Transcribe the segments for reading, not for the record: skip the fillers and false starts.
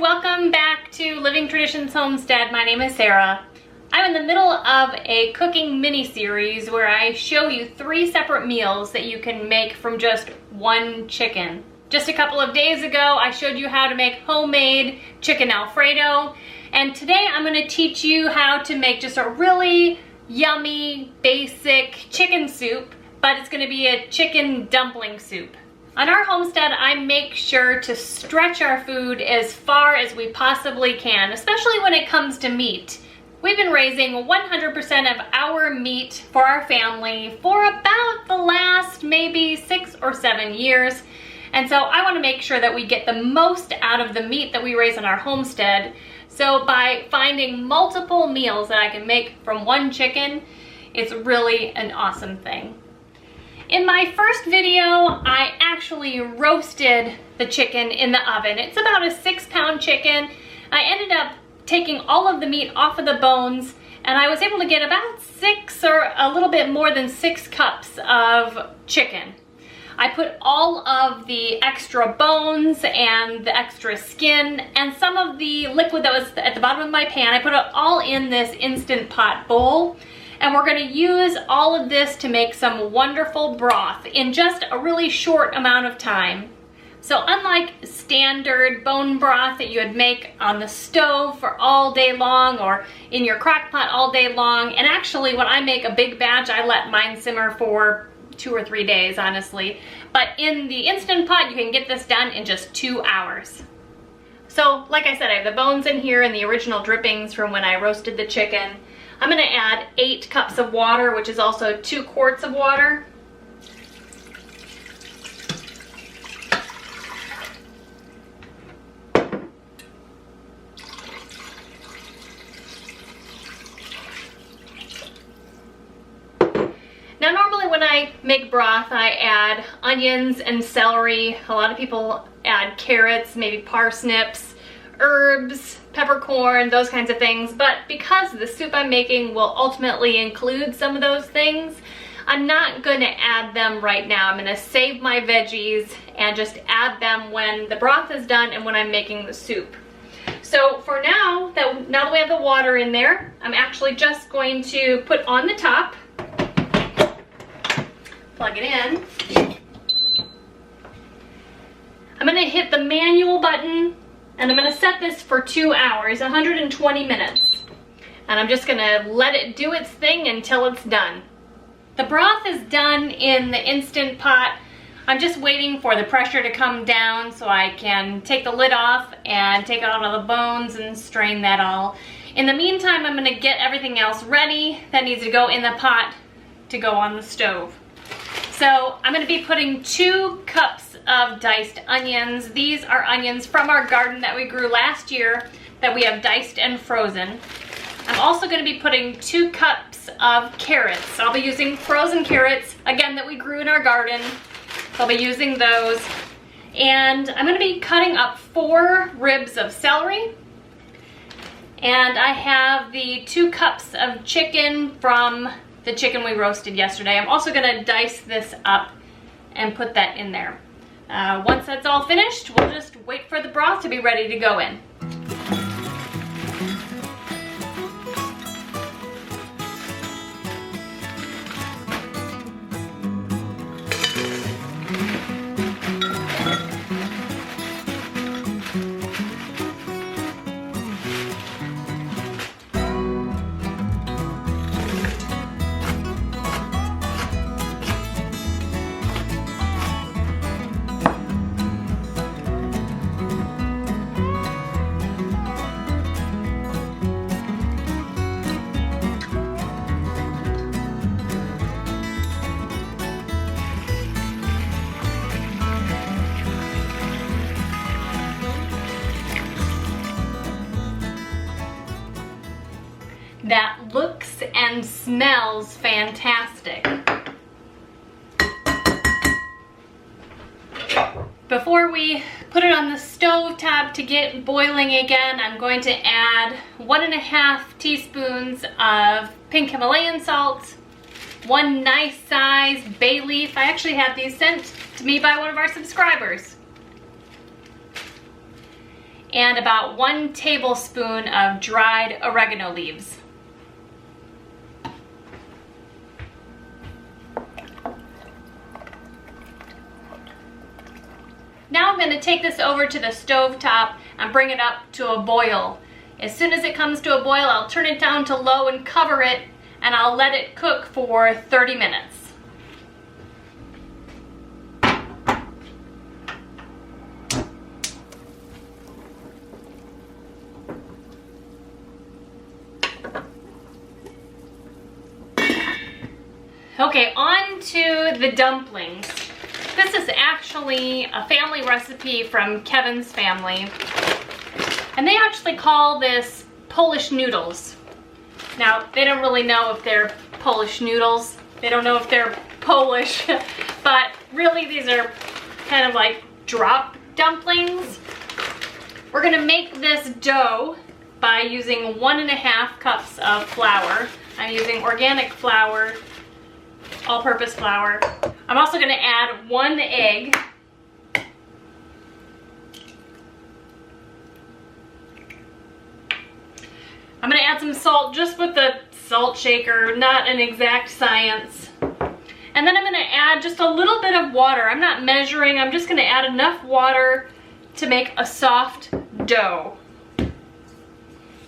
welcome back to Living Traditions Homestead. My name is Sarah. I'm in the middle of a cooking mini-series where I show you 3 separate meals that you can make from just one chicken. Just a couple of days ago, I showed you how to make homemade chicken Alfredo, and today I'm going to teach you how to make just a really yummy, basic chicken soup, but it's going to be a chicken dumpling soup. On our homestead, I make sure to stretch our food as far as we possibly can, especially when it comes to meat. We've been raising 100% of our meat for our family for about the last maybe 6 or 7 years. And so I want to make sure that we get the most out of the meat that we raise on our homestead. So by finding multiple meals that I can make from one chicken, it's really an awesome thing. In my first video, I actually roasted the chicken in the oven. It's about a 6-pound chicken. I ended up taking all of the meat off of the bones, and I was able to get about 6 or a little bit more than 6 cups of chicken. I put all of the extra bones and the extra skin and some of the liquid that was at the bottom of my pan. I put it all in this Instant Pot bowl. And we're going to use all of this to make some wonderful broth in just a really short amount of time. So unlike standard bone broth that you would make on the stove for all day long or in your crock pot all day long, and actually when I make a big batch, I let mine simmer for 2 or 3 days, honestly. But in the Instant Pot, you can get this done in just 2 hours. So like I said, I have the bones in here and the original drippings from when I roasted the chicken. I'm going to add 8 cups of water, which is also 2 quarts of water. Now normally when I make broth, I add onions and celery. A lot of people add carrots, maybe parsnips, herbs, peppercorn, those kinds of things, but because the soup I'm making will ultimately include some of those things, I'm not going to add them right now. I'm going to save my veggies and just add them when the broth is done and when I'm making the soup. So for now that we have the water in there, I'm actually just going to put on the top, plug it in. I'm going to hit the manual button, and I'm going to set this for 2 hours, 120 minutes. And I'm just going to let it do its thing until it's done. The broth is done in the Instant Pot. I'm just waiting for the pressure to come down so I can take the lid off and take out all the bones and strain that all. In the meantime, I'm going to get everything else ready that needs to go in the pot to go on the stove. So I'm going to be putting 2 cups of diced onions. These are onions from our garden that we grew last year that we have diced and frozen. I'm also going to be putting 2 cups of carrots. I'll be using frozen carrots, again, that we grew in our garden. I'll be using those. And I'm going to be cutting up 4 ribs of celery. And I have the 2 cups of chicken from the chicken we roasted yesterday. I'm also going to dice this up and put that in there. Once that's all finished, we'll just wait for the broth to be ready to go in. That looks and smells fantastic. Before we put it on the stove top to get boiling again, I'm going to add 1.5 teaspoons of pink Himalayan salt, 1 nice size bay leaf. I actually had these sent to me by one of our subscribers. and about 1 tablespoon of dried oregano leaves. Now I'm going to take this over to the stove top and bring it up to a boil. As soon as it comes to a boil, I'll turn it down to low and cover it, and I'll let it cook for 30 minutes. Okay, on to the dumplings. This is actually a family recipe from Kevin's family, and they actually call this Polish noodles. Now, they don't really know if they're Polish noodles. They don't know if they're Polish, but really these are kind of like drop dumplings. We're gonna make this dough by using 1.5 cups of flour. I'm using organic flour, all-purpose flour. I'm also gonna add 1 egg. I'm gonna add some salt just with the salt shaker, not an exact science. And then I'm gonna add just a little bit of water. I'm not measuring, I'm just gonna add enough water to make a soft dough.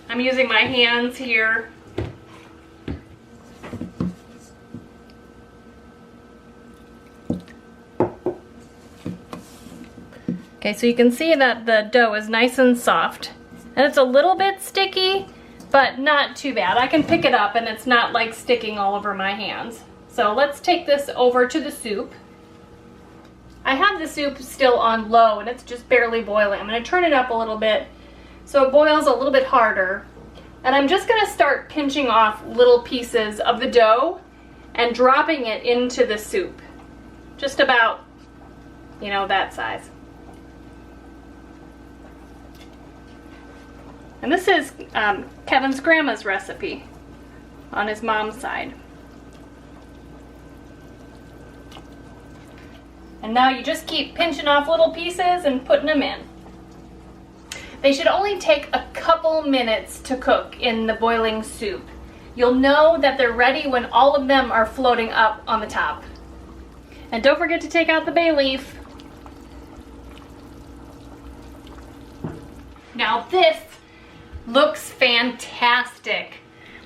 I'm using my hands here. Okay, so you can see that the dough is nice and soft. And it's a little bit sticky, but not too bad. I can pick it up and it's not like sticking all over my hands. So let's take this over to the soup. I have the soup still on low and it's just barely boiling. I'm gonna turn it up a little bit so it boils a little bit harder. And I'm just gonna start pinching off little pieces of the dough and dropping it into the soup. Just about, you know, that size. And this is Kevin's grandma's recipe on his mom's side. And now you just keep pinching off little pieces and putting them in. They should only take a couple minutes to cook in the boiling soup. You'll know that they're ready when all of them are floating up on the top. And don't forget to take out the bay leaf. Now this looks fantastic.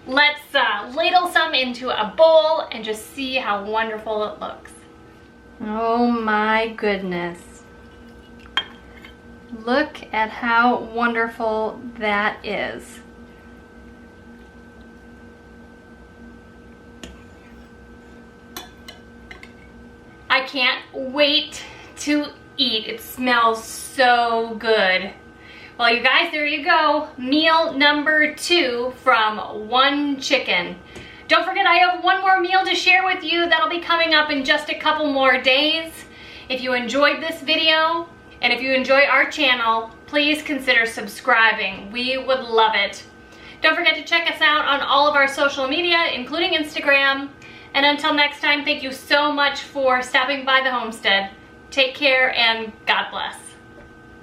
Let's ladle some into a bowl and just see how wonderful it looks. Oh my goodness. Look at how wonderful that is. I can't wait to eat. It smells so good. Well, you guys, there you go. Meal number 2 from one chicken. Don't forget, I have one more meal to share with you that'll be coming up in just a couple more days. If you enjoyed this video, and if you enjoy our channel, please consider subscribing. We would love it. Don't forget to check us out on all of our social media, including Instagram. And until next time, thank you so much for stopping by the homestead. Take care and God bless.